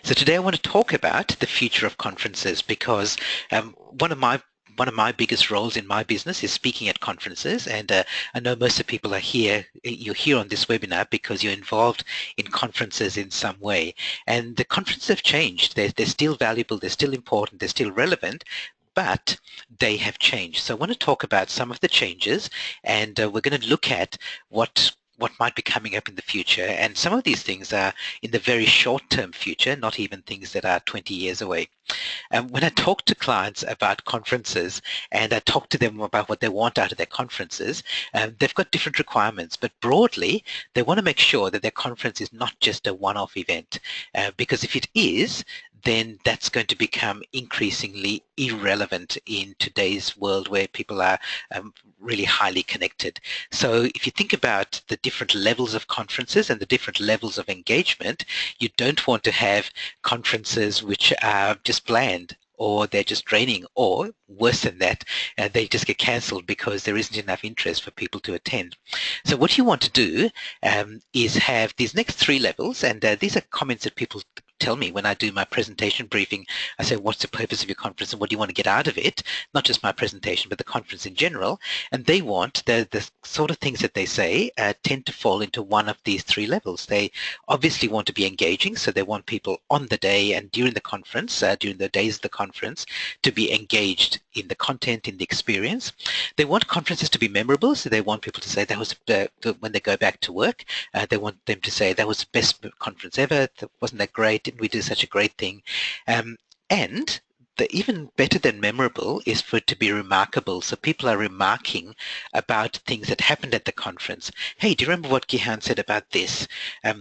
So today I want to talk about the future of conferences because one of my biggest roles in my business is speaking at conferences, and I know most of the people are here. You're here on this webinar because you're involved in conferences in some way, and the conferences have changed. They're still valuable, they're still important, they're still relevant, but they have changed. So I want to talk about some of the changes, and we're going to look at what might be coming up in the future. And some of these things are in the very short-term future, not even things that are 20 years away. When I talk to clients about conferences and I talk to them about what they want out of their conferences, they've got different requirements, but broadly, they want to make sure that their conference is not just a one-off event, because if it is, then that's going to become increasingly irrelevant in today's world where people are really highly connected. So if you think about the different levels of conferences and the different levels of engagement, you don't want to have conferences which are just bland, or they're just draining, or worse than that, they just get cancelled because there isn't enough interest for people to attend. So what you want to do is have these next three levels, and these are comments that people tell me when I do my presentation briefing. I say, what's the purpose of your conference and what do you want to get out of it? Not just my presentation, but the conference in general. And they want, the sort of things that they say tend to fall into one of these three levels. They obviously want to be engaging, so they want people on the day and during the conference, during the days of the conference, to be engaged in the content, in the experience. They want conferences to be memorable, so they want people to say that was when they go back to work, they want them to say that was the best conference ever, wasn't that great, didn't we do such a great thing? And even better than memorable is for it to be remarkable. So people are remarking about things that happened at the conference. Hey, do you remember what Gihan said about this?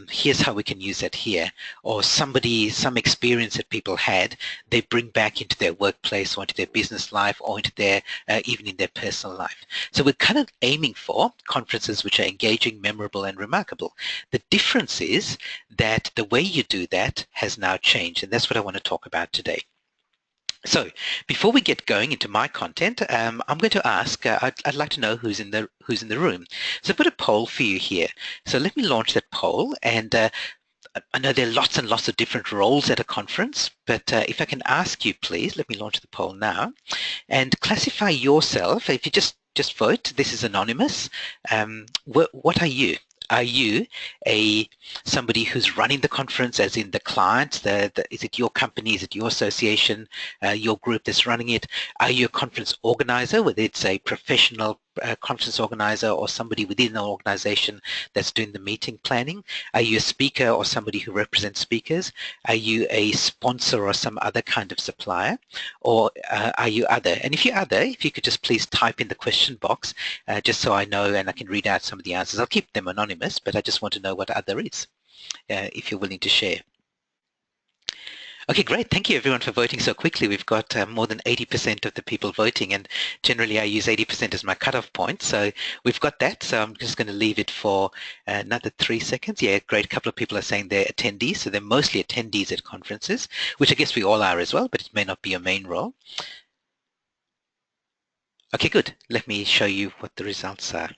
Here's how we can use that here. Or some experience that people had, they bring back into their workplace or into their business life or into their, even in their personal life. So we're kind of aiming for conferences which are engaging, memorable, and remarkable. The difference is that the way you do that has now changed, and that's what I want to talk about today. So before we get going into my content, I'm going to ask, I'd like to know who's in the room. So I put a poll for you here. So let me launch that poll, and I know there are lots and lots of different roles at a conference, but if I can ask you, please, let me launch the poll now, and classify yourself. If you just vote, this is anonymous. What are you? Are you somebody who's running the conference, as in the client? Is it your company? Is it your association, your group that's running it? Are you a conference organizer, whether it's a professional conference organizer or somebody within an organization that's doing the meeting planning? Are you a speaker or somebody who represents speakers? Are you a sponsor or some other kind of supplier? Or are you other? And if you're other, if you could just please type in the question box, just so I know and I can read out some of the answers. I'll keep them anonymous, but I just want to know what other is, if you're willing to share. Okay, great. Thank you everyone for voting so quickly. We've got more than 80% of the people voting, and generally I use 80% as my cutoff point. So we've got that. So I'm just going to leave it for another 3 seconds. Yeah, great. A couple of people are saying they're attendees. So they're mostly attendees at conferences, which I guess we all are as well, but it may not be your main role. Okay, good. Let me show you what the results are.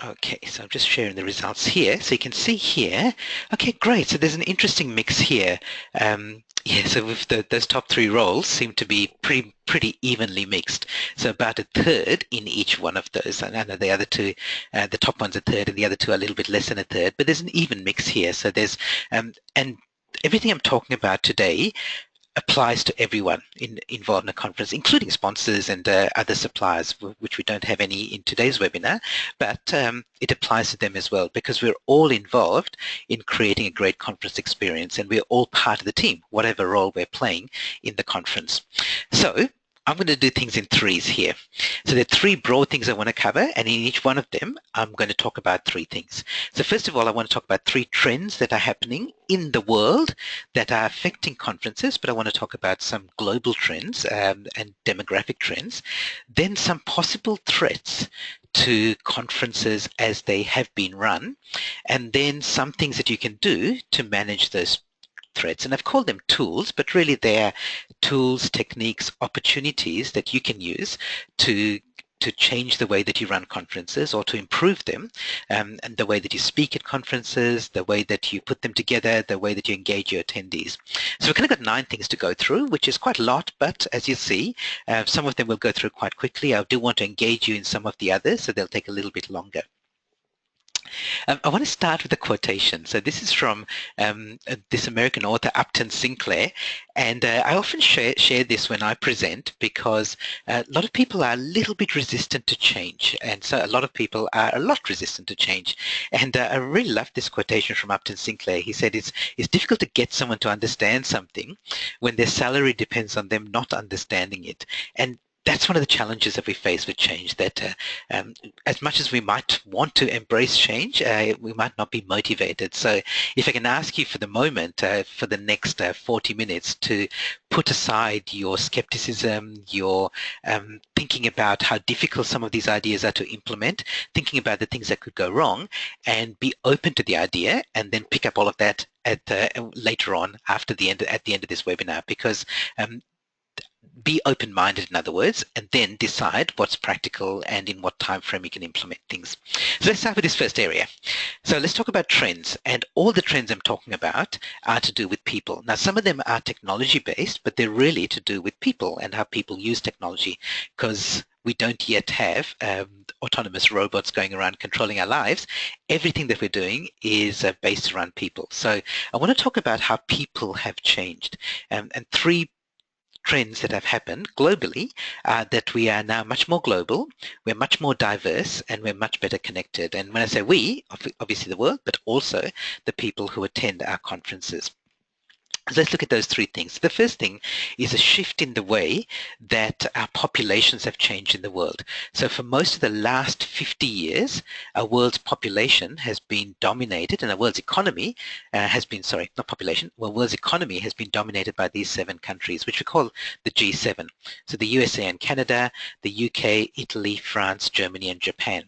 Okay, so I'm just sharing the results here. So you can see here, okay, great. So there's an interesting mix here. Yeah, so with those top three roles seem to be pretty evenly mixed. So about a third in each one of those. And I know the other two, the top one's a third and the other two are a little bit less than a third, but there's an even mix here. So there's, and everything I'm talking about today applies to everyone involved in a conference, including sponsors and other suppliers, which we don't have any in today's webinar, but it applies to them as well, because we're all involved in creating a great conference experience, and we're all part of the team, whatever role we're playing in the conference. So I'm going to do things in threes here. So there are three broad things I want to cover, and in each one of them, I'm going to talk about three things. So first of all, I want to talk about three trends that are happening in the world that are affecting conferences, but I want to talk about some global trends and demographic trends. Then some possible threats to conferences as they have been run, and then some things that you can do to manage those threats. And I've called them tools, but really they're tools, techniques, opportunities that you can use to to change the way that you run conferences or to improve them, and the way that you speak at conferences, the way that you put them together, the way that you engage your attendees. So we've kind of got 9 things to go through, which is quite a lot, but as you see, some of them we'll go through quite quickly. I do want to engage you in some of the others, so they'll take a little bit longer. I want to start with a quotation. So this is from this American author, Upton Sinclair, and I often share this when I present because a lot of people are a little bit resistant to change, and so a lot of people are a lot resistant to change. And I really love this quotation from Upton Sinclair. He said, it's difficult to get someone to understand something when their salary depends on them not understanding it. And that's one of the challenges that we face with change, that as much as we might want to embrace change, we might not be motivated. So if I can ask you for the moment, for the next 40 minutes, to put aside your skepticism, your thinking about how difficult some of these ideas are to implement, thinking about the things that could go wrong, and be open to the idea, and then pick up all of that at later on at the end of this webinar, because be open-minded, in other words, and then decide what's practical and in what time frame you can implement things. So let's start with this first area. So let's talk about trends, and all the trends I'm talking about are to do with people. Now, some of them are technology-based, but they're really to do with people and how people use technology, because we don't yet have autonomous robots going around controlling our lives. Everything that we're doing is based around people. So I want to talk about how people have changed, and 3 trends that have happened globally are that we are now much more global, we're much more diverse, and we're much better connected. And when I say we, obviously the world, but also the people who attend our conferences. So let's look at those 3 things. The first thing is a shift in the way that our populations have changed in the world. So for most of the last 50 years, our world's population has been dominated, and our world's economy has been, sorry, not population, well, world's economy has been dominated by these 7 countries, which we call the G7. So the USA and Canada, the UK, Italy, France, Germany, and Japan.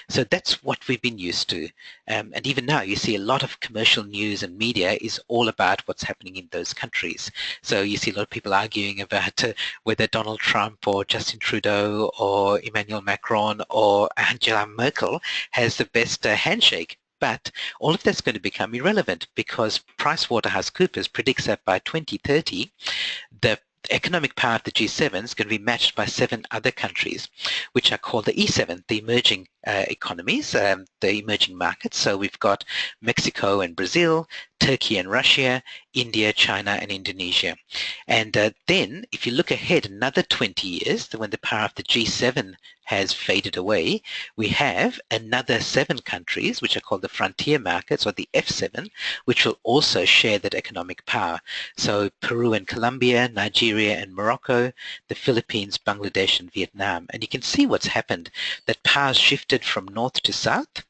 So that's what we've been used to. And even now, you see a lot of commercial news and media is all about what's happening in those countries. So you see a lot of people arguing about whether Donald Trump or Justin Trudeau or Emmanuel Macron or Angela Merkel has the best handshake. But all of that's going to become irrelevant, because PricewaterhouseCoopers predicts that by 2030, the economic power of the G7 is going to be matched by 7 other countries, which are called the E7, the emerging economies, the emerging markets. So we've got Mexico and Brazil, Turkey and Russia, India, China, and Indonesia. And then if you look ahead another 20 years, when the power of the G7 has faded away, we have another 7 countries, which are called the frontier markets, or the F7, which will also share that economic power. So Peru and Colombia, Nigeria and Morocco, the Philippines, Bangladesh, and Vietnam. And you can see what's happened, that power's shifted from north to south,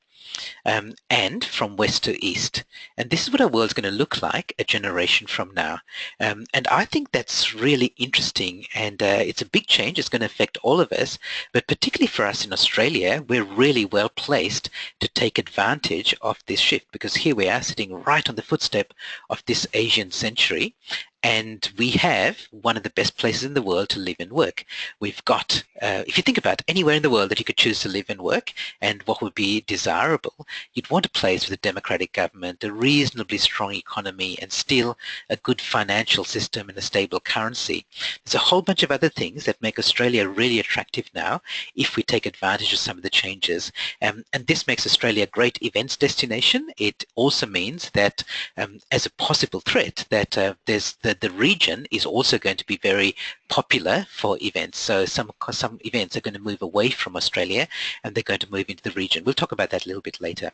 and from west to east. And this is what our world's going to look like a generation from now. And I think that's really interesting, and it's a big change. It's going to affect all of us, but particularly for us in Australia, we're really well placed to take advantage of this shift, because here we are sitting right on the footstep of this Asian century. And we have one of the best places in the world to live and work. We've got, if you think about anywhere in the world that you could choose to live and work, and what would be desirable, you'd want a place with a democratic government, a reasonably strong economy, and still a good financial system and a stable currency. There's a whole bunch of other things that make Australia really attractive now if we take advantage of some of the changes. And this makes Australia a great events destination. It also means that as a possible threat, that the region is also going to be very popular for events. So some events are going to move away from Australia, and they're going to move into the region. We'll talk about that a little bit later.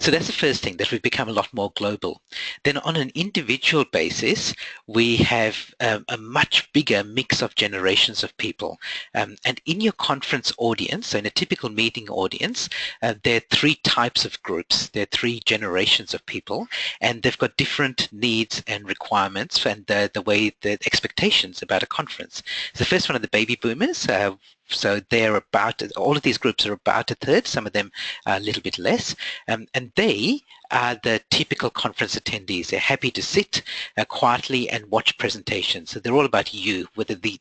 So that's the first thing, that we've become a lot more global. Then on an individual basis, we have a much bigger mix of generations of people. And in your conference audience, so in a typical meeting audience, there are 3 types of groups. There are 3 generations of people, and they've got different needs and requirements and the expectations about a conference. So the first one are the baby boomers. So they're about, all of these groups are about a third, some of them are a little bit less, and they are the typical conference attendees. They're happy to sit quietly and watch presentations. So they're all about you, whether you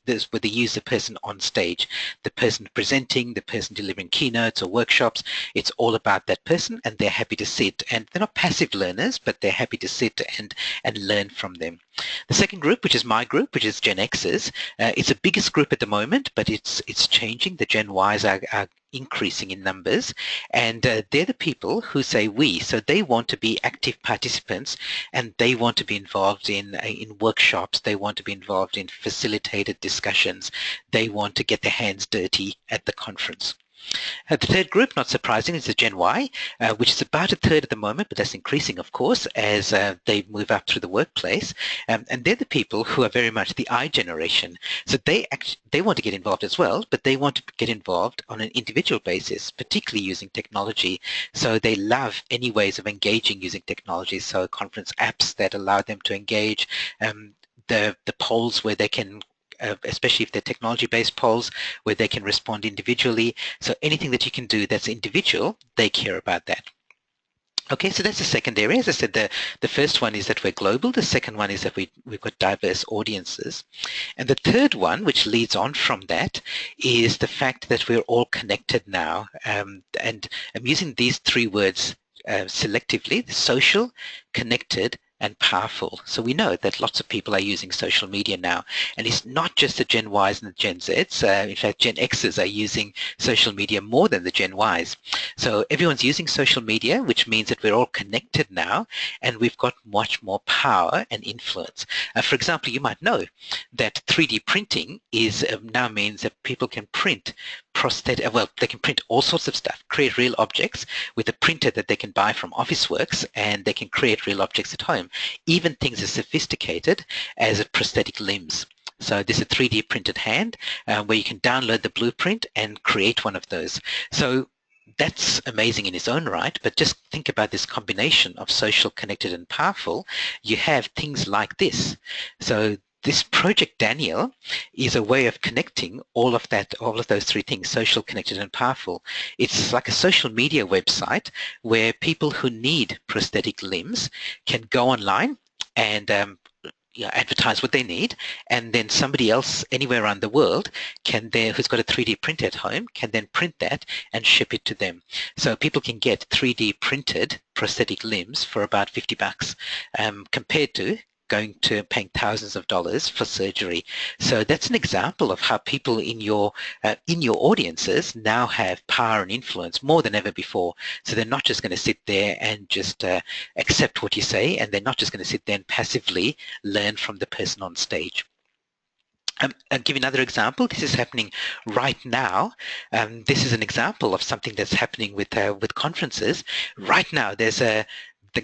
is the person on stage, the person presenting, the person delivering keynotes or workshops. It's all about that person, and they're happy to sit. And they're not passive learners, but they're happy to sit and learn from them. The second group, which is my group, which is Gen Xers, it's the biggest group at the moment, but it's changing. The Gen Ys are increasing in numbers, and they're the people who say we. So they want to be active participants, and they want to be involved in workshops. They want to be involved in facilitated discussions. They want to get their hands dirty at the conference. The third group, not surprising, is the Gen Y, which is about a third at the moment, but that's increasing, of course, as they move up through the workplace. And they're the people who are very much the I generation. So they want to get involved as well, but they want to get involved on an individual basis, particularly using technology. So they love any ways of engaging using technology. So conference apps that allow them to engage, the polls where they can especially if they're technology-based polls where they can respond individually. So anything that you can do that's individual, they care about that. Okay, so that's the second area. As I said, the first one is that we're global. The second one is that we've got diverse audiences. And the third one, which leads on from that, is the fact that we're all connected now. And I'm using these three words selectively: the social, connected, and powerful. So we know that lots of people are using social media now, and it's not just the Gen Ys and the Gen Zs. In fact, Gen Xs are using social media more than the Gen Ys. So everyone's using social media, which means that we're all connected now, and we've got much more power and influence. For example, you might know that 3D printing is now means that people can print they can print all sorts of stuff, create real objects with a printer that they can buy from Officeworks, and they can create real objects at home, even things as sophisticated as prosthetic limbs. So this is a 3D printed hand where you can download the blueprint and create one of those. So that's amazing in its own right, but just think about this combination of social, connected, and powerful. You have things like this. So this Project Daniel is a way of connecting all of those three things: social, connected, and powerful. It's like a social media website where people who need prosthetic limbs can go online and advertise what they need, and then somebody else anywhere around the world who's got a 3D printer at home can then print that and ship it to them. So people can get 3D printed prosthetic limbs for about $50 compared to paying thousands of dollars for surgery. So that's an example of how people in your audiences now have power and influence more than ever before. So they're not just going to sit there and just accept what you say, and they're not just going to sit there and passively learn from the person on stage. I'll give you another example. This is happening right now. This is an example of something that's happening with conferences. Right now,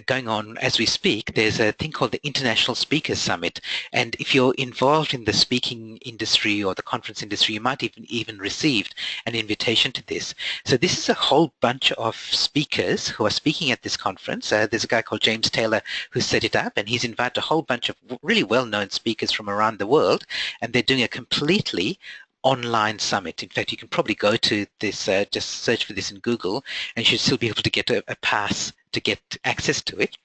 going on as we speak, there's a thing called the International Speakers Summit. And if you're involved in the speaking industry or the conference industry, you might even received an invitation to this. So this is a whole bunch of speakers who are speaking at this conference. There's a guy called James Taylor who set it up, and he's invited a whole bunch of really well-known speakers from around the world, and they're doing a completely online summit. In fact, you can probably go to this, just search for this in Google, and you should still be able to get a pass to get access to it.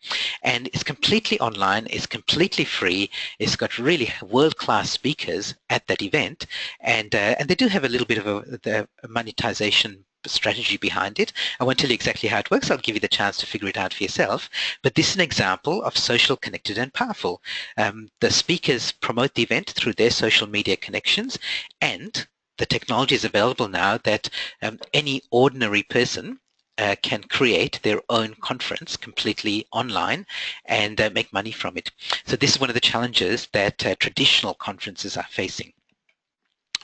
And it's completely online, it's completely free, it's got really world-class speakers at that event, and they do have a little bit of a monetization strategy behind it. I won't tell you exactly how it works. I'll give you the chance to figure it out for yourself. But this is an example of social, connected, and powerful. The speakers promote the event through their social media connections, and the technology is available now that any ordinary person can create their own conference completely online and make money from it. So this is one of the challenges that traditional conferences are facing.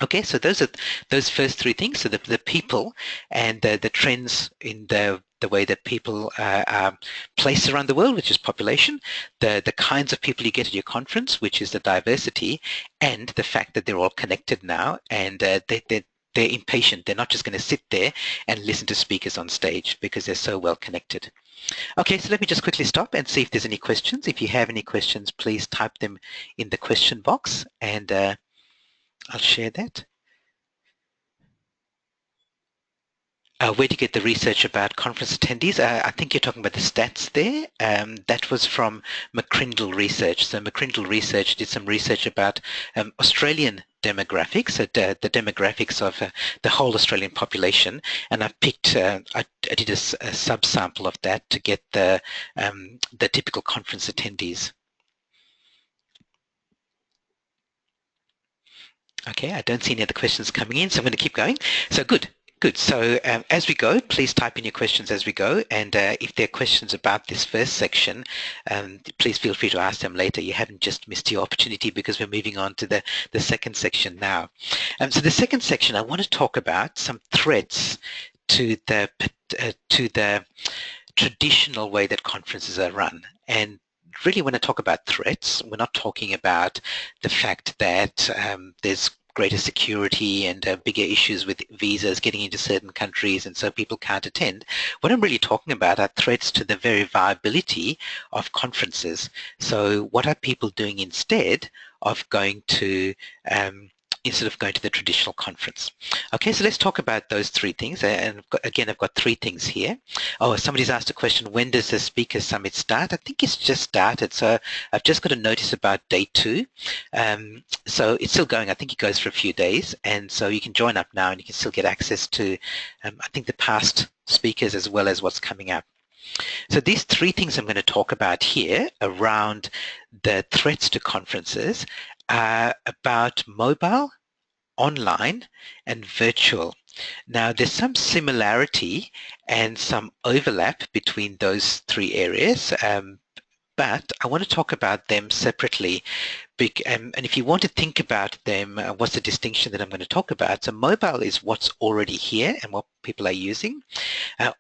Okay, so those first three things. So the people and the trends in the way that people are placed around the world, which is population, the kinds of people you get at your conference, which is the diversity, and the fact that they're all connected now, and they're impatient. They're not just going to sit there and listen to speakers on stage because they're so well connected. Okay, so let me just quickly stop and see if there's any questions. If you have any questions, please type them in the question box, and I'll share that. Where do you get the research about conference attendees? I think you're talking about the stats there. That was from McCrindle Research. So McCrindle Research did some research about Australian demographics, the demographics of the whole Australian population, and I picked, I did a subsample of that to get the typical conference attendees. Okay, I don't see any other questions coming in, so I'm going to keep going. So good. Good. So as we go, please type in your questions as we go. And if there are questions about this first section, please feel free to ask them later. You haven't just missed your opportunity because we're moving on to the second section now. So the second section, I want to talk about some threats to the traditional way that conferences are run. And really, when I talk about threats, we're not talking about the fact that there's greater security and bigger issues with visas getting into certain countries and so people can't attend. What I'm really talking about are threats to the very viability of conferences. So what are people doing instead of going to the traditional conference? Okay, so let's talk about those three things. And I've got three things here. Oh, somebody's asked a question, when does the Speaker Summit start? I think it's just started. So I've just got a notice about day 2. So it's still going. I think it goes for a few days. And so you can join up now and you can still get access to, I think, the past speakers as well as what's coming up. So these three things I'm going to talk about here around the threats to conferences are about mobile, online, and virtual. Now, there's some similarity and some overlap between those three areas, but I want to talk about them separately. And if you want to think about them, what's the distinction that I'm going to talk about? So mobile is what's already here and what people are using.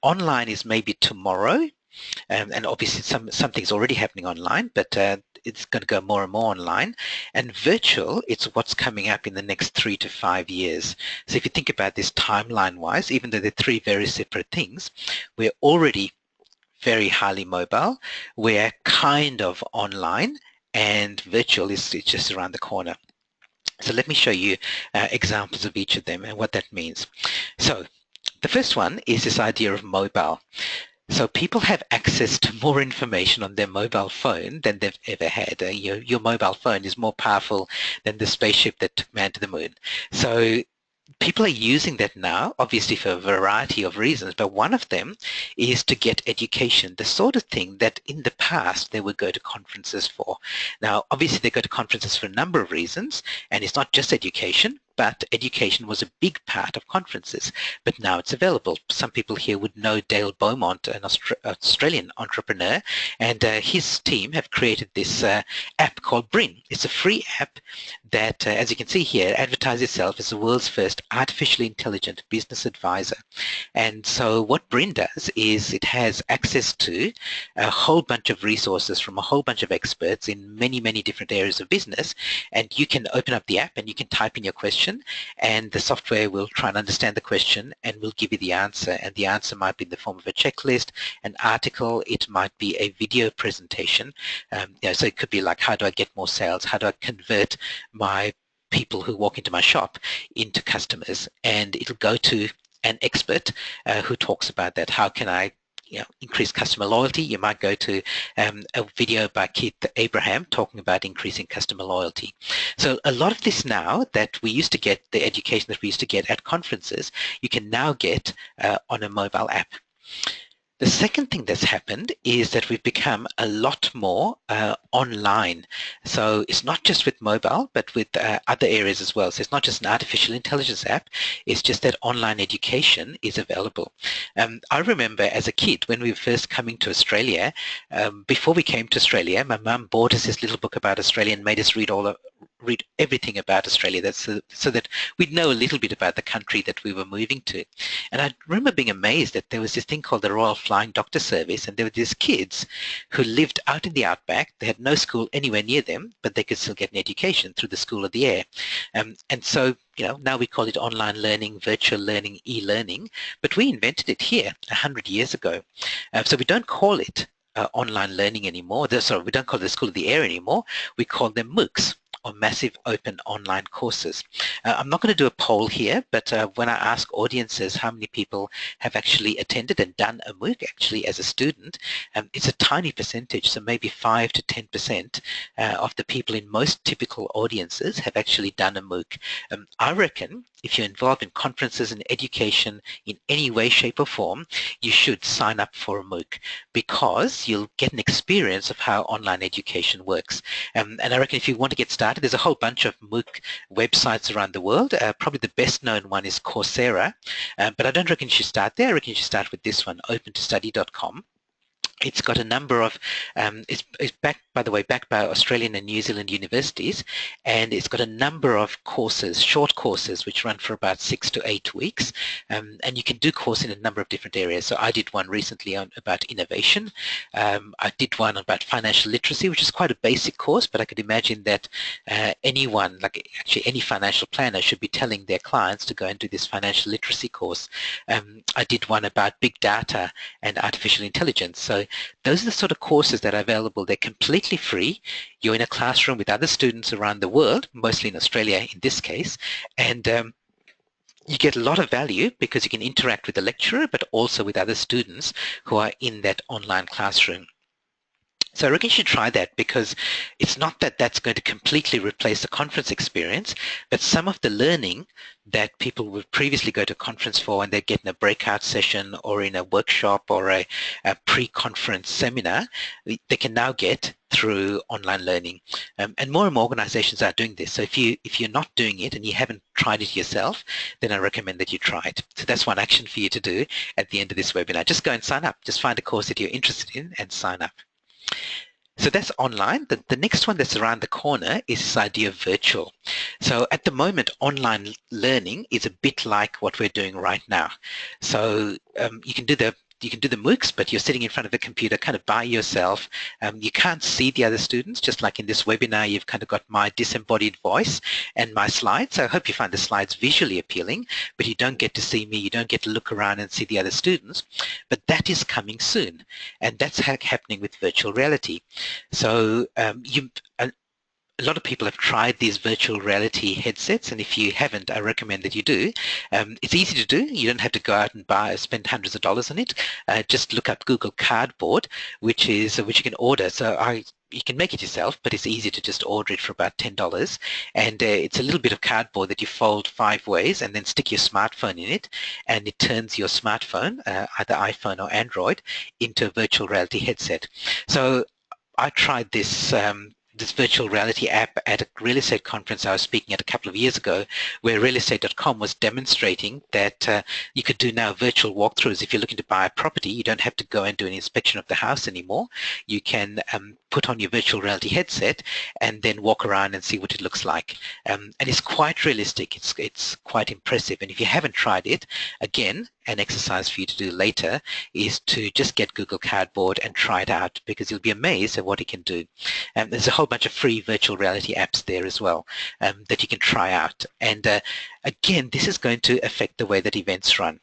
Online is maybe tomorrow. And obviously something's already happening online, but it's going to go more and more online. And virtual, it's what's coming up in the next 3 to 5 years. So if you think about this timeline-wise, even though they're three very separate things, we're already very highly mobile, we're kind of online, and virtual is just around the corner. So let me show you examples of each of them and what that means. So the first one is this idea of mobile. So people have access to more information on their mobile phone than they've ever had. Your mobile phone is more powerful than the spaceship that took man to the moon. So people are using that now, obviously for a variety of reasons, but one of them is to get education, the sort of thing that in the past they would go to conferences for. Now, obviously they go to conferences for a number of reasons, and it's not just education, but education was a big part of conferences, but now it's available. Some people here would know Dale Beaumont, an Australian entrepreneur, and his team have created this app called Brin. It's a free app that, as you can see here, advertises itself as the world's first artificially intelligent business advisor. And so what Brin does is it has access to a whole bunch of resources from a whole bunch of experts in many, many different areas of business, and you can open up the app and you can type in your question, and the software will try and understand the question and will give you the answer. And the answer might be in the form of a checklist, an article, it might be a video presentation. So it could be like, how do I get more sales? How do I convert my people who walk into my shop into customers? And it'll go to an expert who talks about that. How can I increase customer loyalty? You might go to a video by Keith Abraham talking about increasing customer loyalty. So a lot of this now that we used to get, the education that we used to get at conferences, you can now get on a mobile app. The second thing that's happened is that we've become a lot more online. So it's not just with mobile, but with other areas as well. So it's not just an artificial intelligence app, it's just that online education is available. I remember as a kid when we were first coming to Australia, before we came to Australia, my mum bought us this little book about Australia and made us read everything about Australia, so that we'd know a little bit about the country that we were moving to. And I remember being amazed that there was this thing called the Royal Flying Doctor Service, and there were these kids who lived out in the outback. They had no school anywhere near them, but they could still get an education through the School of the Air. And so, now we call it online learning, virtual learning, e-learning, but we invented it here 100 years ago. So we don't call it online learning anymore. Sorry, we don't call it the School of the Air anymore. We call them MOOCs, or massive open online courses. I'm not going to do a poll here, but when I ask audiences how many people have actually attended and done a MOOC actually as a student, it's a tiny percentage, so maybe 5 to 10% of the people in most typical audiences have actually done a MOOC. I reckon if you're involved in conferences and education in any way, shape or form, you should sign up for a MOOC because you'll get an experience of how online education works. And I reckon if you want to get started, there's a whole bunch of MOOC websites around the world. Probably the best known one is Coursera, but I don't reckon you should start there. I reckon you should start with this one, opentostudy.com. It's got a number of, it's backed, by the way, backed by Australian and New Zealand universities, and it's got a number of courses, short courses, which run for about 6 to 8 weeks, and you can do course in a number of different areas. So I did one recently about innovation. I did one about financial literacy, which is quite a basic course, but I could imagine that anyone, like actually any financial planner, should be telling their clients to go and do this financial literacy course. I did one about big data and artificial intelligence. So those are the sort of courses that are available. They're completely free. You're in a classroom with other students around the world, mostly in Australia in this case, and you get a lot of value because you can interact with the lecturer, but also with other students who are in that online classroom. So I reckon you should try that because it's not that that's going to completely replace the conference experience, but some of the learning that people would previously go to a conference for and they'd get in a breakout session or in a workshop or a pre-conference seminar, they can now get through online learning. And more organizations are doing this. So if you're not doing it and you haven't tried it yourself, then I recommend that you try it. So that's one action for you to do at the end of this webinar. Just go and sign up. Just find a course that you're interested in and sign up. So that's online. The next one that's around the corner is this idea of virtual. So at the moment, online learning is a bit like what we're doing right now. So you can do the MOOCs, but you're sitting in front of a computer kind of by yourself. You can't see the other students, just like in this webinar, you've kind of got my disembodied voice and my slides. So I hope you find the slides visually appealing, but you don't get to see me, you don't get to look around and see the other students. But that is coming soon, and that's happening with virtual reality. So a lot of people have tried these virtual reality headsets, and if you haven't, I recommend that you do. It's easy to do. You don't have to go out and spend hundreds of dollars on it. Just look up Google Cardboard, which you can order. So you can make it yourself, but it's easy to just order it for about $10. And it's a little bit of cardboard that you fold 5 ways and then stick your smartphone in it, and it turns your smartphone, either iPhone or Android, into a virtual reality headset. So I tried this virtual reality app at a real estate conference I was speaking at a couple of years ago, where realestate.com was demonstrating that you could do now virtual walkthroughs. If you're looking to buy a property, you don't have to go and do an inspection of the house anymore. You can put on your virtual reality headset and then walk around and see what it looks like. And it's quite realistic. It's quite impressive. And if you haven't tried it, again, an exercise for you to do later is to just get Google Cardboard and try it out, because you'll be amazed at what it can do. There's a whole bunch of free virtual reality apps there as well that you can try out. And again, this is going to affect the way that events run.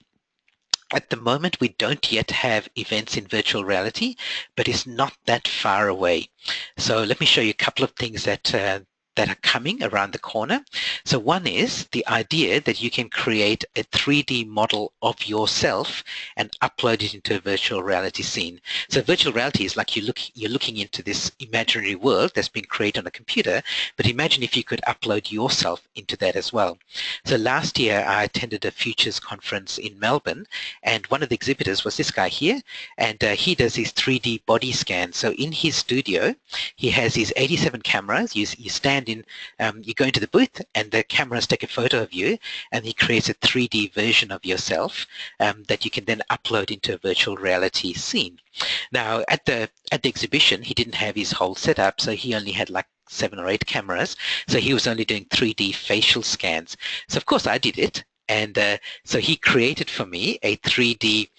At the moment, we don't yet have events in virtual reality, but it's not that far away. So let me show you a couple of things that are coming around the corner. So one is the idea that you can create a 3D model of yourself and upload it into a virtual reality scene. So virtual reality is like you're looking into this imaginary world that's been created on a computer, but imagine if you could upload yourself into that as well. So last year I attended a Futures conference in Melbourne, and one of the exhibitors was this guy here, and he does his 3D body scan. So in his studio, he has his 87 cameras. You stand in, you go into the booth and the cameras take a photo of you, and he creates a 3D version of yourself that you can then upload into a virtual reality scene. Now at the exhibition, he didn't have his whole setup, so he only had like 7 or 8 cameras, so he was only doing 3D facial scans. So of course I did it. And so he created for me a 3D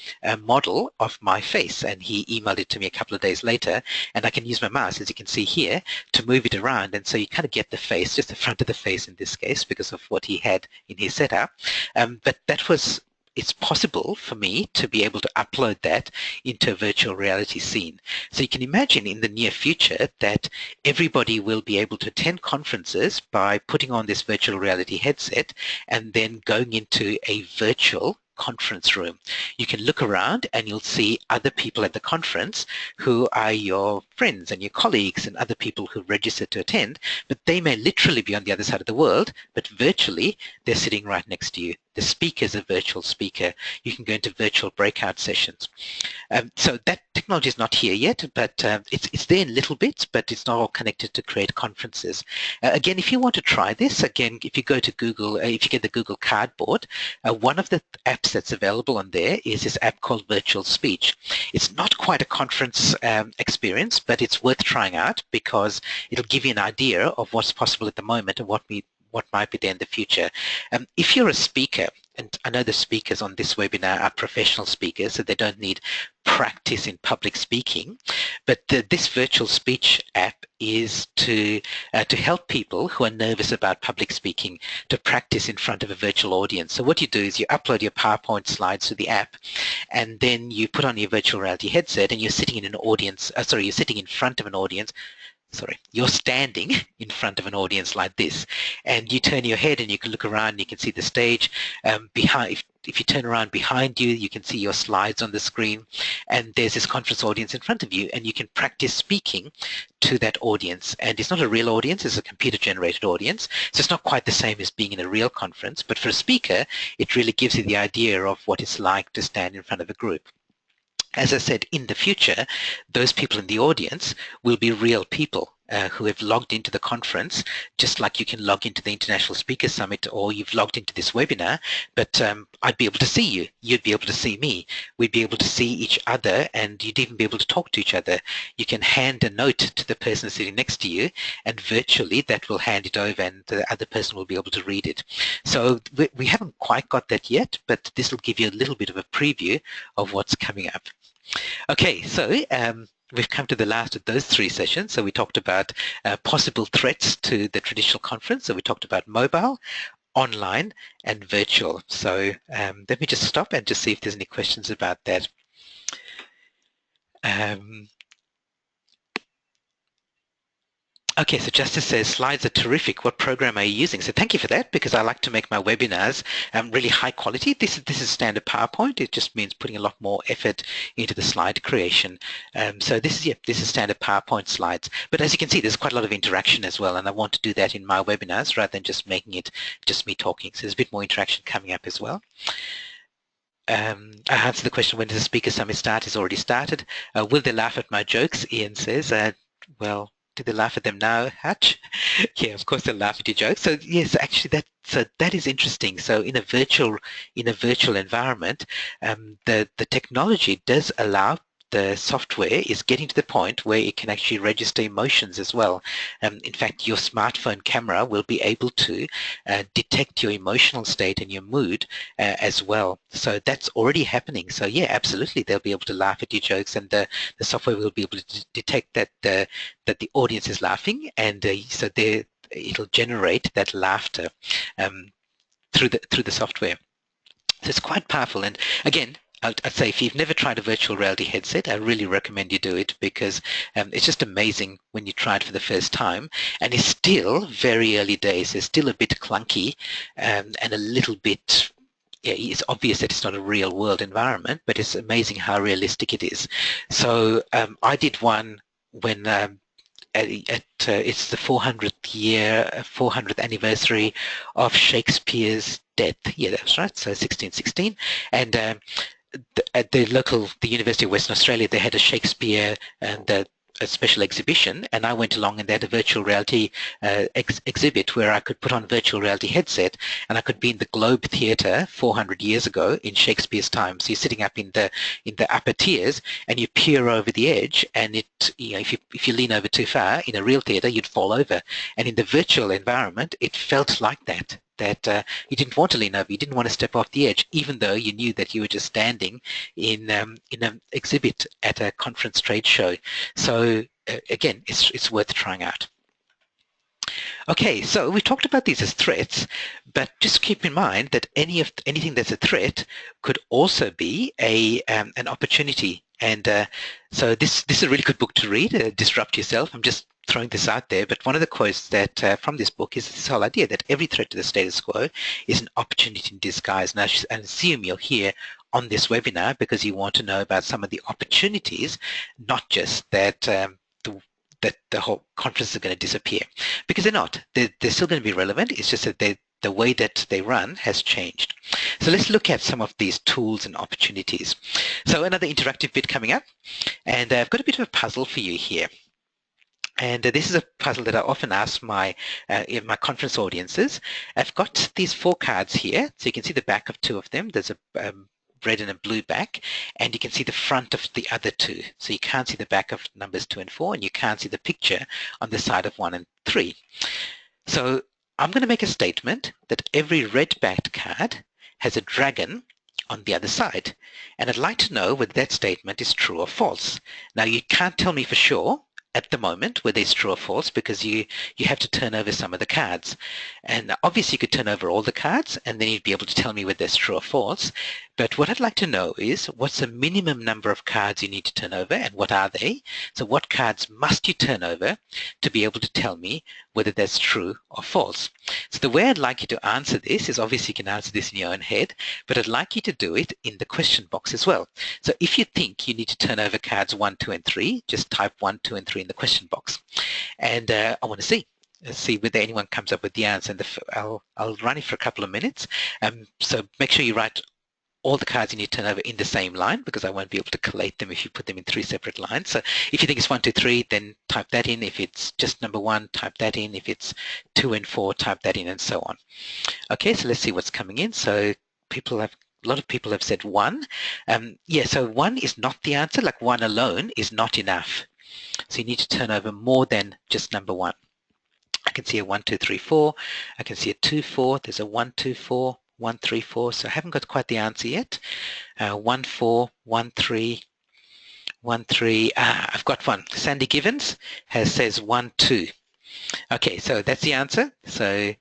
model of my face, and he emailed it to me a couple of days later, and I can use my mouse, as you can see here, to move it around. And so you kind of get the face, just the front of the face in this case, because of what he had in his setup. But that was it's possible for me to be able to upload that into a virtual reality scene. So you can imagine in the near future that everybody will be able to attend conferences by putting on this virtual reality headset and then going into a virtual conference room. You can look around and you'll see other people at the conference who are your friends and your colleagues and other people who registered to attend, but they may literally be on the other side of the world, but virtually they're sitting right next to you. The speaker is a virtual speaker. You can go into virtual breakout sessions. So that technology is not here yet, but it's there in little bits, but it's not all connected to create conferences. Again, if you want to try this, again, if you go to Google, if you get the Google Cardboard, one of the apps that's available on there is this app called Virtual Speech. It's not quite a conference experience, but it's worth trying out because it'll give you an idea of what's possible at the moment and what might be there in the future. If you're a speaker, and I know the speakers on this webinar are professional speakers, so they don't need practice in public speaking, but this virtual speech app is to help people who are nervous about public speaking to practice in front of a virtual audience. So what you do is you upload your PowerPoint slides to the app, and then you put on your virtual reality headset, and you're sitting in an audience. You're sitting in front of an audience. You're standing in front of an audience like this, and you turn your head and you can look around and you can see the stage. If you turn around behind you, you can see your slides on the screen, and there's this conference audience in front of you, and you can practice speaking to that audience. And it's not a real audience, it's a computer-generated audience, so it's not quite the same as being in a real conference, but for a speaker, it really gives you the idea of what it's like to stand in front of a group. As I said, in the future, those people in the audience will be real people who have logged into the conference, just like you can log into the International Speaker Summit or you've logged into this webinar, but I'd be able to see you. You'd be able to see me. We'd be able to see each other, and you'd even be able to talk to each other. You can hand a note to the person sitting next to you, and virtually that will hand it over and the other person will be able to read it. So we haven't quite got that yet, but this will give you a little bit of a preview of what's coming up. Okay, so we've come to the last of those three sessions. So we talked about possible threats to the traditional conference. So we talked about mobile, online, and virtual. So let me just stop and just see if there's any questions about that. Okay, so Justice says, slides are terrific. What program are you using? So thank you for that, because I like to make my webinars really high quality. This is standard PowerPoint. It just means putting a lot more effort into the slide creation. So this is standard PowerPoint slides. But as you can see, there's quite a lot of interaction as well, and I want to do that in my webinars rather than just making it just me talking. So there's a bit more interaction coming up as well. I answered the question, when does the Speaker Summit start? It's already started. Will they laugh at my jokes? Ian says, well, do they laugh at them now, Hatch? Yeah, of course they'll laugh at your jokes. So yes, actually that is interesting. So in a virtual environment, the technology does allow the software is getting to the point where it can actually register emotions as well. In fact, your smartphone camera will be able to detect your emotional state and your mood as well. So that's already happening. So yeah, absolutely, they'll be able to laugh at your jokes, and the software will be able to detect that the audience is laughing, and so it'll generate that laughter through the software. So it's quite powerful. And again, I'd say if you've never tried a virtual reality headset, I really recommend you do it, because it's just amazing when you try it for the first time. And it's still very early days. It's still a bit clunky and a little bit, yeah, it's obvious that it's not a real world environment, but it's amazing how realistic it is. So I did one when it's the 400th anniversary of Shakespeare's death. Yeah, that's right. So 1616, and at the University of Western Australia, they had a Shakespeare and a special exhibition, and I went along and they had a virtual reality exhibit where I could put on a virtual reality headset and I could be in the Globe Theatre 400 years ago in Shakespeare's time. So you're sitting up in the upper tiers and you peer over the edge, and if you lean over too far in a real theatre, you'd fall over. And in the virtual environment, it felt like that you didn't want to lean over, you didn't want to step off the edge, even though you knew that you were just standing in an exhibit at a conference trade show. So again, it's worth trying out. Okay, so we talked about these as threats, but just keep in mind that anything that's a threat could also be an opportunity. And so this is a really good book to read, Disrupt Yourself. I'm just throwing this out there, but one of the quotes that from this book is this whole idea that every threat to the status quo is an opportunity in disguise. And I assume you're here on this webinar because you want to know about some of the opportunities, not just that that the whole conference is going to disappear, because they're not. They're still going to be relevant. It's just that the way that they run has changed. So let's look at some of these tools and opportunities. So another interactive bit coming up, and I've got a bit of a puzzle for you here. And this is a puzzle that I often ask in my conference audiences. I've got these 4 cards here, so you can see the back of 2 of them. There's a red and a blue back, and you can see the front of the other 2. So you can't see the back of numbers 2 and 4, and you can't see the picture on the side of 1 and 3. So I'm going to make a statement that every red-backed card has a dragon on the other side. And I'd like to know whether that statement is true or false. Now, you can't tell me for sure at the moment whether it's true or false because you have to turn over some of the cards. And obviously you could turn over all the cards and then you'd be able to tell me whether it's true or false. But what I'd like to know is what's the minimum number of cards you need to turn over and what are they? So what cards must you turn over to be able to tell me whether that's true or false? So the way I'd like you to answer this is obviously you can answer this in your own head, but I'd like you to do it in the question box as well. So if you think you need to turn over cards 1, 2, and 3, just type 1, 2, and 3 in the question box. And I want to see whether anyone comes up with the answer. And I'll run it for a couple of minutes. So make sure you write all the cards you need to turn over in the same line because I won't be able to collate them if you put them in 3 separate lines. So if you think it's 1, 2, 3, then type that in. If it's just number 1, type that in. If it's 2 and 4, type that in and so on. Okay, so let's see what's coming in. So a lot of people have said 1. Yeah, so 1 is not the answer. Like 1 alone is not enough. So you need to turn over more than just number 1. I can see a 1, 2, 3, 4. I can see a 2, 4. There's a 1, 2, 4. 1, 3, 4. So I haven't got quite the answer yet. 1, 4, 1, 3, 1, 3. I've got one. Sandy Givens says 1, 2. Okay, so that's the answer. So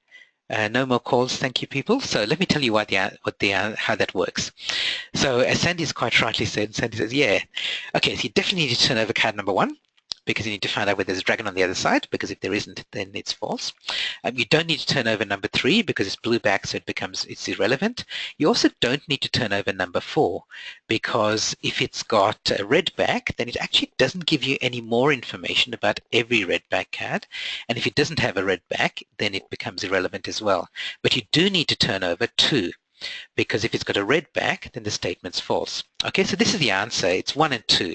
no more calls, thank you, people. So let me tell you how that works. So as Sandy's quite rightly said, Sandy says, yeah. Okay, so you definitely need to turn over card number 1. Because you need to find out whether there's a dragon on the other side, because if there isn't, then it's false. You don't need to turn over number 3 because it's blue back, so it's irrelevant. You also don't need to turn over number 4 because if it's got a red back, then it actually doesn't give you any more information about every red back card. And if it doesn't have a red back, then it becomes irrelevant as well. But you do need to turn over 2. Because if it's got a red back, then the statement's false. Okay, so this is the answer. It's 1 and 2.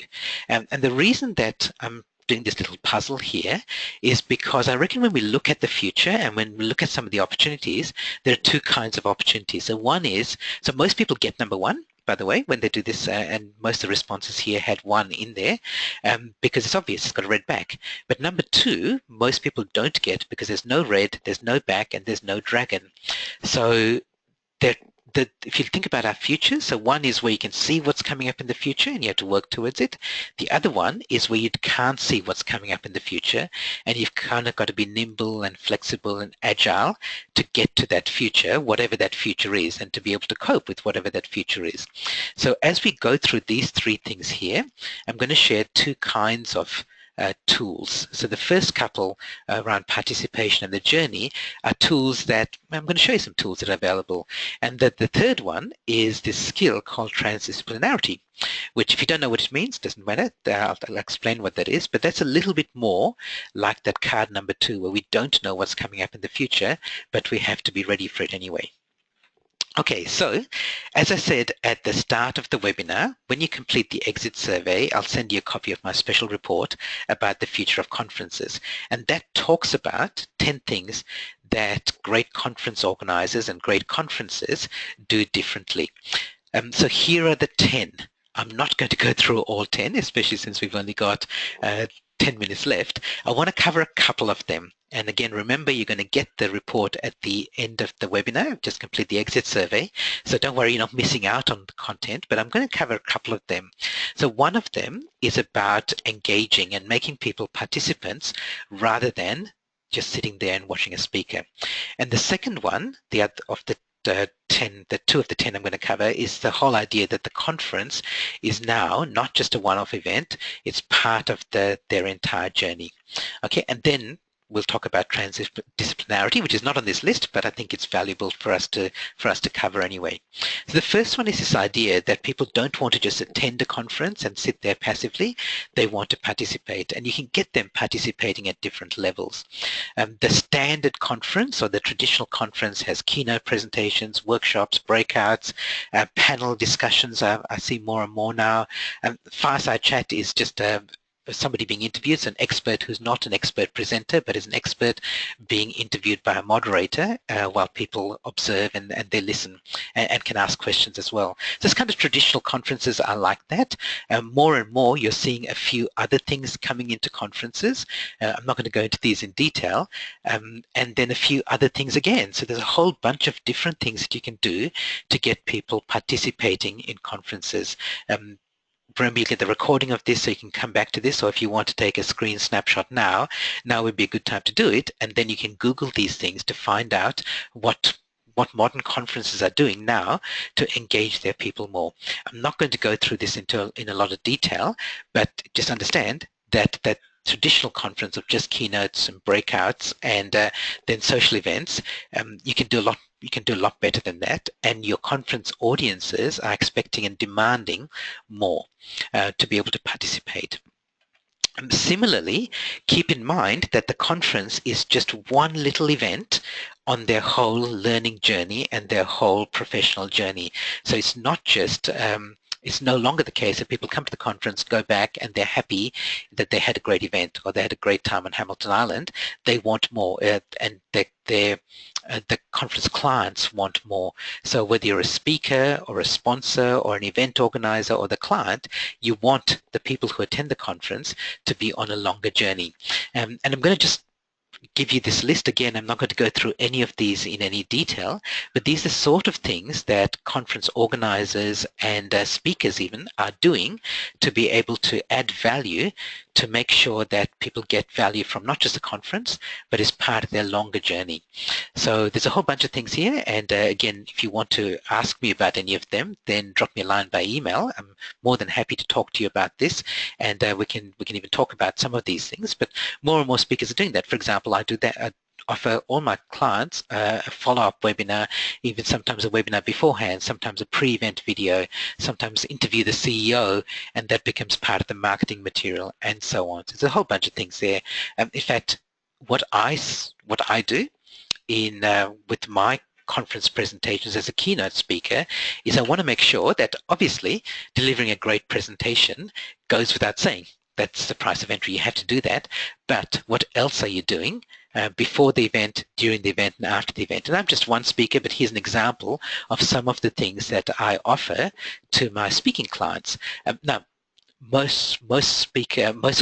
And the reason that I'm doing this little puzzle here is because I reckon when we look at the future and when we look at some of the opportunities, there are 2 kinds of opportunities. So one is, so most people get number 1, by the way, when they do this, and most of the responses here had 1 in there because it's obvious, it's got a red back. But number 2, most people don't get because there's no red, there's no back, and there's no dragon. So if you think about our future, so one is where you can see what's coming up in the future and you have to work towards it. The other one is where you can't see what's coming up in the future and you've kind of got to be nimble and flexible and agile to get to that future, whatever that future is, and to be able to cope with whatever that future is. So as we go through these 3 things here, I'm going to share 2 kinds of tools. So the first couple around participation and the journey are tools that, I'm going to show you some tools that are available. And the third one is this skill called transdisciplinarity, which if you don't know what it means, doesn't matter. I'll explain what that is, but that's a little bit more like that card number 2 where we don't know what's coming up in the future, but we have to be ready for it anyway. Okay, so as I said at the start of the webinar, when you complete the exit survey, I'll send you a copy of my special report about the future of conferences. And that talks about 10 things that great conference organizers and great conferences do differently. So here are the 10. I'm not going to go through all 10, especially since we've only got 10 minutes left. I want to cover a couple of them. And again, remember, you're going to get the report at the end of the webinar. Just complete the exit survey. So don't worry, you're not missing out on the content, but I'm going to cover a couple of them. So one of them is about engaging and making people participants rather than just sitting there and watching a speaker. And the second one, the other of the 10, the 2 of the 10 I'm going to cover, is the whole idea that the conference is now not just a one-off event, it's part of their entire journey. Okay, and then we'll talk about transdisciplinarity, which is not on this list, but I think it's valuable for us to cover anyway. So the first one is this idea that people don't want to just attend a conference and sit there passively. They want to participate, and you can get them participating at different levels. The standard conference or the traditional conference has keynote presentations, workshops, breakouts, panel discussions. I see more and more now. Fireside chat is just somebody being interviewed, so an expert who's not an expert presenter but is an expert being interviewed by a moderator while people observe and they listen and can ask questions as well. So this kind of traditional conferences are like that. More and more you're seeing a few other things coming into conferences. I'm not going to go into these in detail. And then a few other things again. So there's a whole bunch of different things that you can do to get people participating in conferences. Remember, you get the recording of this so you can come back to this, or if you want to take a screen snapshot now would be a good time to do it, and then you can Google these things to find out what modern conferences are doing now to engage their people more. I'm not going to go through this in a lot of detail, but just understand that traditional conference of just keynotes and breakouts and then social events, you can do a lot. You can do a lot better than that, and your conference audiences are expecting and demanding more to be able to participate. Similarly, keep in mind that the conference is just one little event on their whole learning journey and their whole professional journey. So it's not just it's no longer the case that people come to the conference, go back, and they're happy that they had a great event or they had a great time on Hamilton Island. They want more, and the conference clients want more. So whether you're a speaker or a sponsor or an event organizer or the client, you want the people who attend the conference to be on a longer journey. And I'm going to just give you this list again. I'm not going to go through any of these in any detail, but these are the sort of things that conference organizers and speakers even are doing to be able to add value to make sure that people get value from not just the conference, but as part of their longer journey. So there's a whole bunch of things here, and again, if you want to ask me about any of them, then drop me a line by email. I'm more than happy to talk to you about this, and we can even talk about some of these things, but more and more speakers are doing that. For example, I do that. I offer all my clients a follow-up webinar, even sometimes a webinar beforehand, sometimes a pre-event video, sometimes interview the CEO, and that becomes part of the marketing material, and so on. So there's a whole bunch of things there. In fact, what I do in with my conference presentations as a keynote speaker is I want to make sure that obviously delivering a great presentation goes without saying. That's the price of entry. You have to do that. But what else are you doing before the event, during the event, and after the event? And I'm just one speaker, but here's an example of some of the things that I offer to my speaking clients. Now, most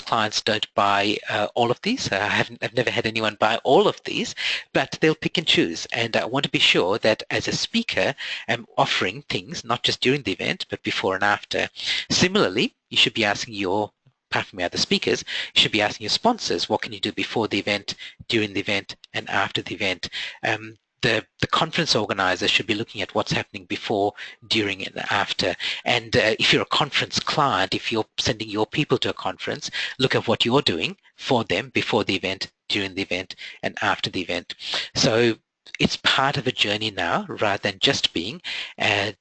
clients don't buy all of these. I've never had anyone buy all of these, but they'll pick and choose. And I want to be sure that as a speaker, I'm offering things not just during the event, but before and after. Similarly, you should be asking apart from the other speakers, you should be asking your sponsors, what can you do before the event, during the event, and after the event? The conference organizer should be looking at what's happening before, during, and after. And if you're a conference client, if you're sending your people to a conference, look at what you're doing for them before the event, during the event, and after the event. So it's part of a journey now rather than just being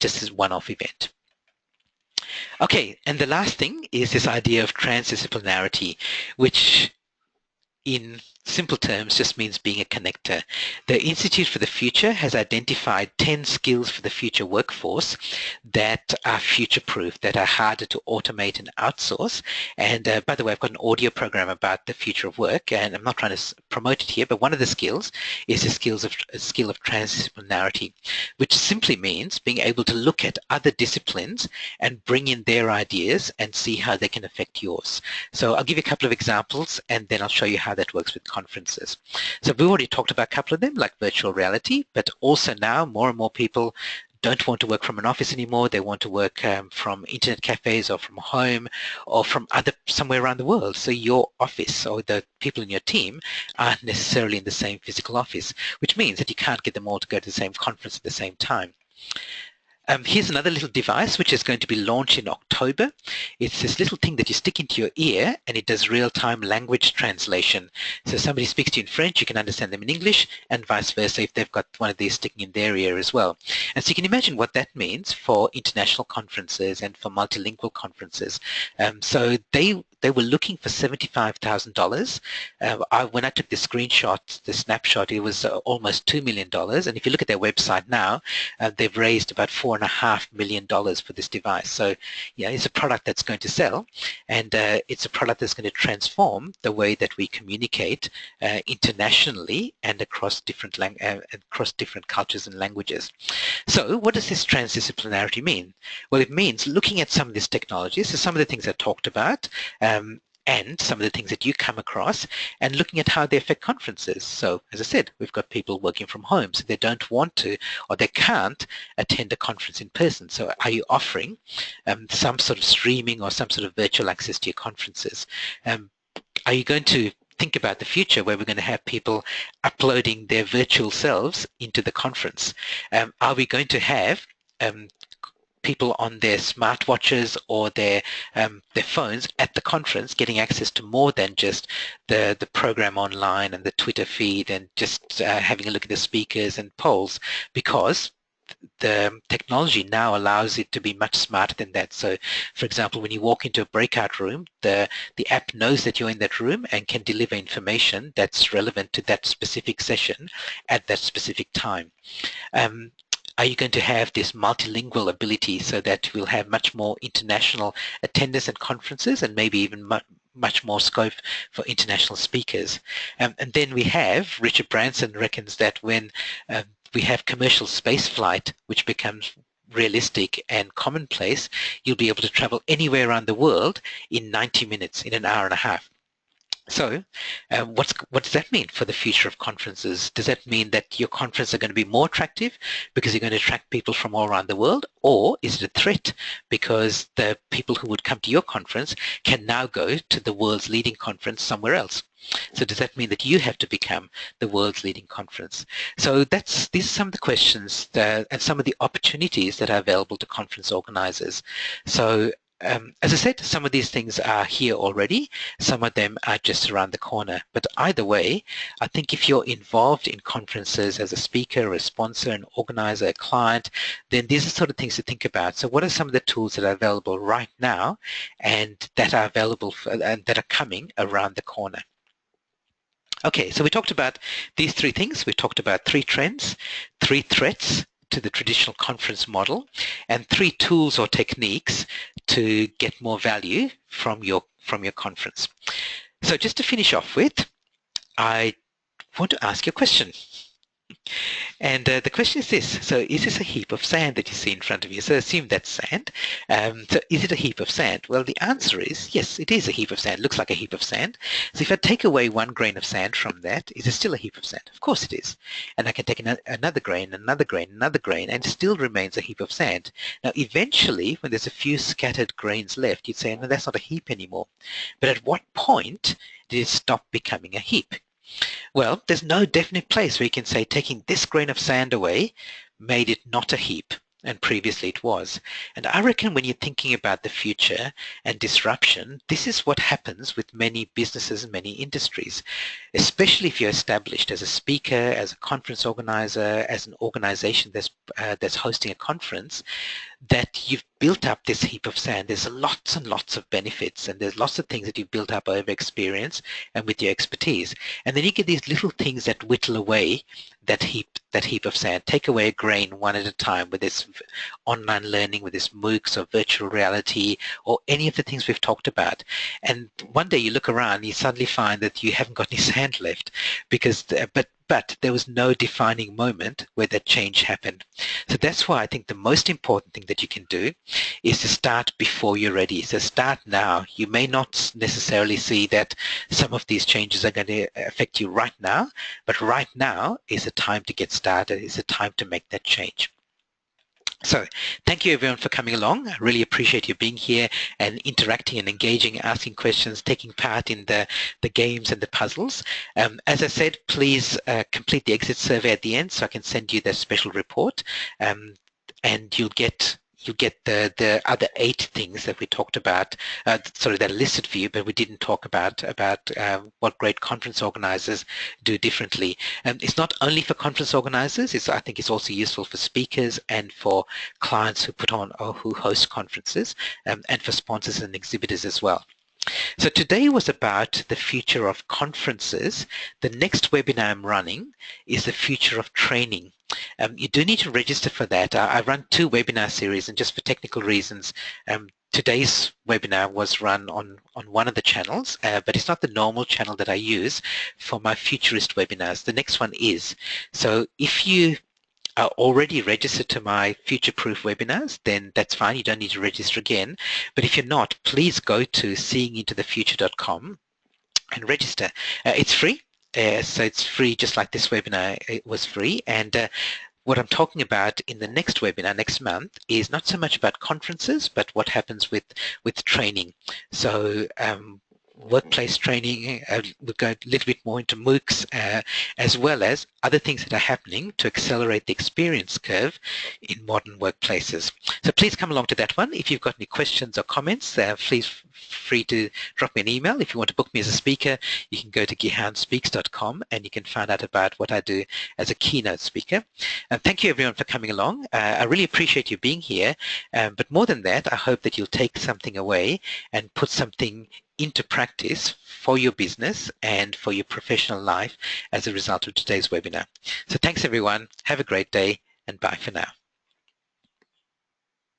just this one-off event. Okay, and the last thing is this idea of transdisciplinarity, which in simple terms just means being a connector. The Institute for the Future has identified 10 skills for the future workforce that are future-proof, that are harder to automate and outsource. And by the way, I've got an audio program about the future of work, and I'm not trying to promote it here, but one of the skills is a skill of transdisciplinarity, which simply means being able to look at other disciplines and bring in their ideas and see how they can affect yours. So I'll give you a couple of examples, and then I'll show you how that works with conferences. So we've already talked about a couple of them, like virtual reality, but also now more and more people don't want to work from an office anymore. They want to work from internet cafes or from home or from somewhere around the world. So your office or the people in your team aren't necessarily in the same physical office, which means that you can't get them all to go to the same conference at the same time. Here's another little device which is going to be launched in October. It's this little thing that you stick into your ear and it does real-time language translation. So somebody speaks to you in French, you can understand them in English, and vice versa if they've got one of these sticking in their ear as well. And so you can imagine what that means for international conferences and for multilingual conferences. So they were looking for $75,000. When I took the screenshot, the snapshot, it was almost $2 million. And if you look at their website now, they've raised about $4.5 million for this device. So yeah, it's a product that's going to sell, and it's a product that's going to transform the way that we communicate internationally and across different cultures and languages. So what does this transdisciplinarity mean? Well, it means looking at some of these technologies, so some of the things I talked about, and some of the things that you come across, and looking at how they affect conferences. So as I said, we've got people working from home, so they don't want to or they can't attend a conference in person. So are you offering some sort of streaming or some sort of virtual access to your conferences? Are you going to think about the future where we're going to have people uploading their virtual selves into the conference? Are we going to have people on their smartwatches or their phones at the conference getting access to more than just the program online and the Twitter feed and just having a look at the speakers and polls, because the technology now allows it to be much smarter than that. So for example, when you walk into a breakout room, the app knows that you're in that room and can deliver information that's relevant to that specific session at that specific time. Are you going to have this multilingual ability so that we'll have much more international attendance at conferences and maybe even much more scope for international speakers? And then we have, Richard Branson reckons that when we have commercial space flight, which becomes realistic and commonplace, you'll be able to travel anywhere around the world in 90 minutes, in an hour and a half. So what does that mean for the future of conferences? Does that mean that your conferences are going to be more attractive because you're going to attract people from all around the world? Or is it a threat because the people who would come to your conference can now go to the world's leading conference somewhere else? So does that mean that you have to become the world's leading conference? So these are some of the questions and some of the opportunities that are available to conference organizers. So as I said, some of these things are here already. Some of them are just around the corner. But either way, I think if you're involved in conferences as a speaker, a sponsor, an organizer, a client, then these are sort of things to think about. So what are some of the tools that are available right now and that are available and that are coming around the corner? Okay, so we talked about these three things. We talked about 3 trends, 3 threats to the traditional conference model, and 3 tools or techniques to get more value from your conference. So just to finish off with, I want to ask you a question. And the question is this: so is this a heap of sand that you see in front of you? So assume that's sand. So is it a heap of sand? Well, the answer is yes, it is a heap of sand. It looks like a heap of sand. So if I take away 1 grain of sand from that, is it still a heap of sand? Of course it is. And I can take another grain, another grain, another grain, and it still remains a heap of sand. Now, eventually, when there's a few scattered grains left, you'd say, no, that's not a heap anymore. But at what point did it stop becoming a heap? Well, there's no definite place where you can say taking this grain of sand away made it not a heap, and previously it was. And I reckon when you're thinking about the future and disruption, this is what happens with many businesses and many industries, especially if you're established as a speaker, as a conference organizer, as an organization that's hosting a conference, that you've built up this heap of sand. There's lots and lots of benefits, and there's lots of things that you've built up over experience and with your expertise. And then you get these little things that whittle away that heap of sand. Take away a grain one at a time with this online learning, with this MOOCs or virtual reality or any of the things we've talked about. And one day you look around, you suddenly find that you haven't got any sand left because, but there was no defining moment where that change happened. So that's why I think the most important thing that you can do is to start before you're ready. So start now. You may not necessarily see that some of these changes are going to affect you right now, but right now is a time to get started, is a time to make that change. So thank you everyone for coming along. I really appreciate you being here and interacting and engaging, asking questions, taking part in the games and the puzzles. As I said, please complete the exit survey at the end so I can send you the special report, and you'll get the other 8 things that we talked about, sorry, that are listed for you, but we didn't talk about what great conference organizers do differently. It's not only for conference organizers, I think it's also useful for speakers and for clients who put on or who host conferences, and for sponsors and exhibitors as well. So today was about the future of conferences. The next webinar I'm running is the future of training. You do need to register for that. I run 2 webinar series, and just for technical reasons, today's webinar was run on one of the channels, but it's not the normal channel that I use for my futurist webinars. The next one is. So if you are already registered to my future-proof webinars, then that's fine. You don't need to register again. But if you're not, please go to seeingintothefuture.com and register. It's free. So it's free, just like this webinar it was free. And what I'm talking about in the next webinar next month is not so much about conferences, but what happens with training. So workplace training, we'll go a little bit more into MOOCs, as well as other things that are happening to accelerate the experience curve in modern workplaces. So please come along to that one. If you've got any questions or comments, please free to drop me an email. If you want to book me as a speaker, you can go to gihanspeaks.com and you can find out about what I do as a keynote speaker. And thank you everyone for coming along. I really appreciate you being here, but more than that, I hope that you'll take something away and put something into practice for your business and for your professional life as a result of today's webinar. So thanks everyone, have a great day, and bye for now.